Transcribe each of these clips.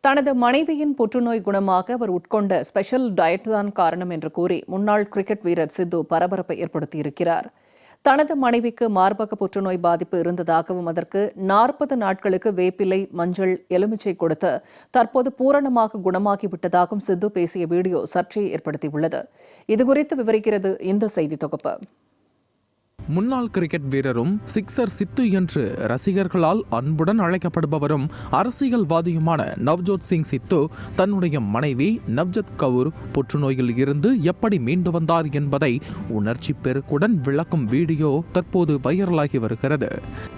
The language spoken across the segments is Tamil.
தனது மனைவியின் புற்றுநோய் குணமாக அவர் உட்கொண்ட ஸ்பெஷல் டயட் தான் காரணம் என்று கூறி முன்னாள் கிரிக்கெட் வீரர் சித்து பரபரப்பை ஏற்படுத்தியிருக்கிறார். தனது மனைவிக்கு மார்பக புற்றுநோய் பாதிப்பு இருந்ததாகவும் அதற்கு 40 நாட்களுக்கு வேப்பிலை, மஞ்சள், எலுமிச்சை கொடுத்து தற்போது பூரணமாக குணமாகிவிட்டதாகவும் சித்து பேசிய வீடியோ சர்ச்சையை ஏற்படுத்தியுள்ளது. இதுகுறித்து விவரிக்கிறது இந்த செய்தி தொகுப்பு. முன்னாள் கிரிக்கெட் வீரரும் சிக்ஸர் சித்து என்று ரசிகர்களால் அன்புடன் அழைக்கப்படுபவரும் அரசியல்வாதியுமான நவ்ஜோத் சிங் சித்து தன்னுடைய மனைவி நவ்ஜத் கவுர் புற்றுநோயில் இருந்து எப்படி மீண்டு வந்தார் என்பதை உணர்ச்சி பெருக்குடன் விளக்கும் வீடியோ தற்போது வைரலாகி வருகிறது.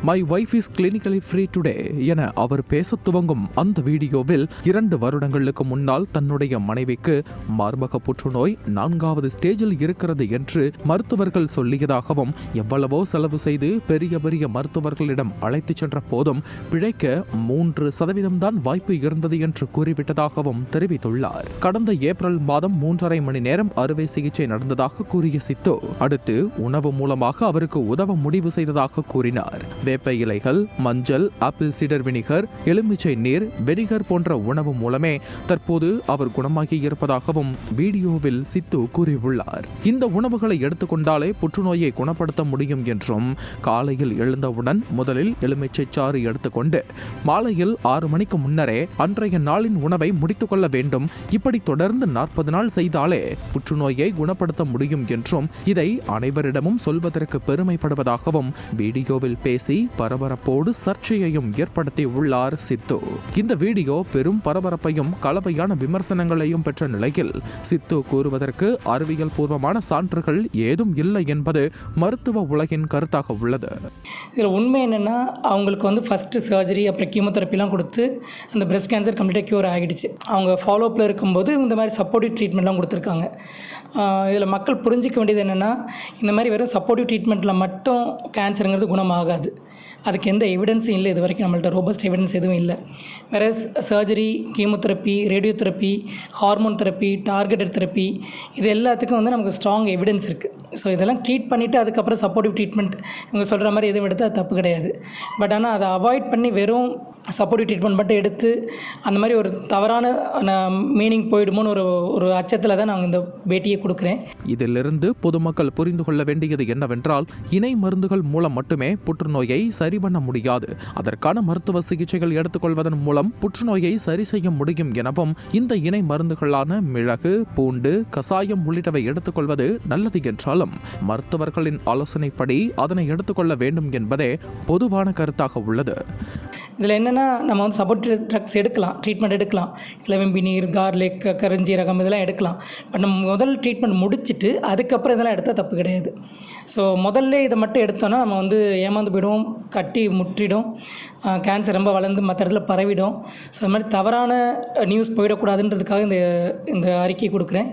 My wife is clinically free today என அவர் பேச துவங்கும் அந்த வீடியோவில் 2 வருடங்களுக்கு முன்னால் தன்னுடைய மனைவிக்கு மார்பக புற்றுநோய் 4வது ஸ்டேஜில் இருக்கிறது என்று மருத்துவர்கள் சொல்லியதாகவும் எவ்வளவோ செலவு செய்து பெரிய மருத்துவர்களிடம் அழைத்து சென்ற போதும் பிழைக்க 3% தான் வாய்ப்பு இருந்தது என்று கூறிவிட்டதாகவும் தெரிவித்துள்ளார். கடந்த ஏப்ரல் மாதம் 3.5 மணி நேரம் அறுவை சிகிச்சை நடந்ததாக கூறிய சித்து அடுத்து உணவு மூலமாக அவருக்கு உதவ முடிவு செய்ததாக கூறினார். வேப்ப இலைகள், மஞ்சள், ஆப்பிள் சீடர் வினிகர், எலுமிச்சை நீர், வெனிகர் போன்ற உணவு மூலமே தற்போது அவர் குணமாகி இருப்பதாகவும் வீடியோவில் சித்து கூறியுள்ளார். இந்த உணவுகளை எடுத்துக்கொண்டாலே புற்றுநோயை குணப்படுத்த முடியும் என்றும் காலையில் எழுந்தவுடன் முதலில் எலுமிச்சை சாறு எடுத்துக்கொண்டு மாலையில் 6 மணிக்கு முன்னரே அன்றைய நாளின் உணவை முடித்துக் கொள்ள வேண்டும். இப்படி தொடர்ந்து 40 நாள் செய்தாலே புற்றுநோயை குணப்படுத்த முடியும் என்றும் இதை அனைவரிடமும் சொல்வதற்கு பெருமைப்படுவதாகவும் வீடியோவில் பேசி பரபரப்போடு சர்ச்சையையும் ஏற்படுத்தி உள்ளார் சித்து. இந்த வீடியோ பெரும் பரபரப்பையும் கலவையான விமர்சனங்களையும் பெற்ற நிலையில் சித்து கூறுவதற்கு அறிவியல் பூர்வமான சான்றுகள் ஏதும் இல்லை என்பது மருத்துவ உலகின் கருத்தாக உள்ளது. இதில் உண்மை என்னென்னா, அவங்களுக்கு ஃபஸ்ட்டு சர்ஜரி, அப்புறம் கீமோதெரப்பிலாம் கொடுத்து அந்த பிரெஸ்ட் கேன்சர் கம்ப்ளீட்டாக க்யூர் ஆகிடுச்சு. அவங்க ஃபாலோஅப்பில் இருக்கும்போது இந்த மாதிரி சப்போர்ட்டிவ் ட்ரீட்மெண்ட்லாம் கொடுத்துருக்காங்க. இதில் மக்கள் புரிஞ்சிக்க வேண்டியது என்னென்னா, இந்த மாதிரி வெறும் சப்போர்ட்டிவ் ட்ரீட்மெண்ட்டில் மட்டும் கேன்சருங்கிறது குணமாகாது. அதுக்கு எந்த எவிடன்ஸும் இல்லை. இது வரைக்கும் நம்மள்ட்ட ரோபஸ்ட் எவிடன்ஸ் எதுவும் இல்லை. வேறு surgery, chemotherapy, radiotherapy, hormone therapy, targeted therapy, இது எல்லாத்துக்கும் நமக்கு ஸ்ட்ராங் எவிடன்ஸ் இருக்குது. ஸோ இதெல்லாம் ட்ரீட் பண்ணிவிட்டு அதுக்கப்புறம் சப்போர்ட்டிவ் ட்ரீட்மெண்ட் இவங்க சொல்கிற மாதிரி எதுவும் எடுத்து அது தப்பு கிடையாது. பட் ஆனால் அதை அவாய்ட் பண்ணி வெறும் சப்போர்ட்டிவ் ட்ரீட்மெண்ட் மட்டும் எடுத்து அந்த மாதிரி ஒரு தவறான மீனிங் போயிடுமோன்னு ஒரு அச்சத்தில் தான் நாங்கள் இந்த பேட்டியை கொடுக்குறேன். இதிலிருந்து பொதுமக்கள் புரிந்து கொள்ள வேண்டியது என்னவென்றால், இணை மருந்துகள் மூலம் மட்டுமே புற்றுநோயை சரி பண்ண முடியாது. அதற்கான மருத்துவ சிகிச்சைகள் எடுத்துக்கொள்வதன் மூலம் புற்றுநோயை சரி செய்ய முடியும் எனவும், இந்த இணை மருந்துகளான மிளகு, பூண்டு, கசாயம் உள்ளிட்டவை எடுத்துக்கொள்வது நல்லது என்றாலும் மருத்துவர்களின் ஆலோசனைப்படி அதனை எடுத்துக்கொள்ள வேண்டும் என்பதே பொதுவான கருத்தாக உள்ளது. இதில் என்னென்னா, நம்ம சப்போர்ட்டிவ் ட்ரக்ஸ் எடுக்கலாம், ட்ரீட்மெண்ட் எடுக்கலாம். இளவெம்பி நீர், கார்லிக், கருஞ்சீரகம் இதெல்லாம் எடுக்கலாம். பட் நம்ம முதல் ட்ரீட்மெண்ட் முடிச்சுட்டு அதுக்கப்புறம் இதெல்லாம் எடுத்தால் தப்பு கிடையாது. ஸோ முதல்ல இதை மட்டும் எடுத்தோன்னா நம்ம ஏமாந்து போயிடுவோம், கட்டி முற்றிடும், கேன்சர் ரொம்ப வளர்ந்து மற்ற இடத்துல பரவிடும். ஸோ அது மாதிரி தவறான நியூஸ் போயிடக்கூடாதுன்றதுக்காக இந்த அறிக்கை கொடுக்குறேன்.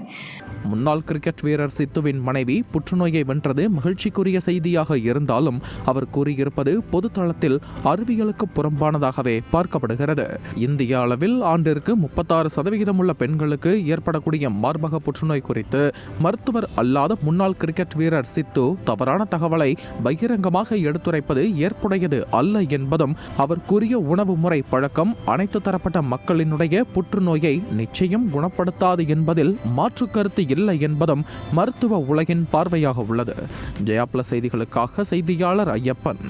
முன்னாள் கிரிக்கெட் வீரர் சித்துவின் மனைவி புற்றுநோயை வென்றது மகிழ்ச்சிக்குரிய செய்தியாக இருந்தாலும் அவர் கூறியிருப்பது பொதுத்தளத்தில் அறிவியலுக்கு புறம்பானதாகவே பார்க்கப்படுகிறது. இந்திய அளவில் ஆண்டிற்கு 36% உள்ள பெண்களுக்கு ஏற்படக்கூடிய மார்பக புற்றுநோய் குறித்து மருத்துவர் அல்லாத முன்னாள் கிரிக்கெட் வீரர் சித்து தவறான தகவலை பகிரங்கமாக எடுத்துரைப்பது ஏற்புடையது அல்ல என்பதும், அவர் கூறிய உணவு முறை பழக்கம் அனைத்து தரப்பட்ட மக்களினுடைய புற்றுநோயை நிச்சயம் குணப்படுத்தாது என்பதில் மாற்று கருத்து இல்லை என்பதும் மருத்துவ உலகின் பார்வையாக உள்ளது. ஜெயா பிளஸ் செய்திகளுக்காக செய்தியாளர் ஐயப்பன்.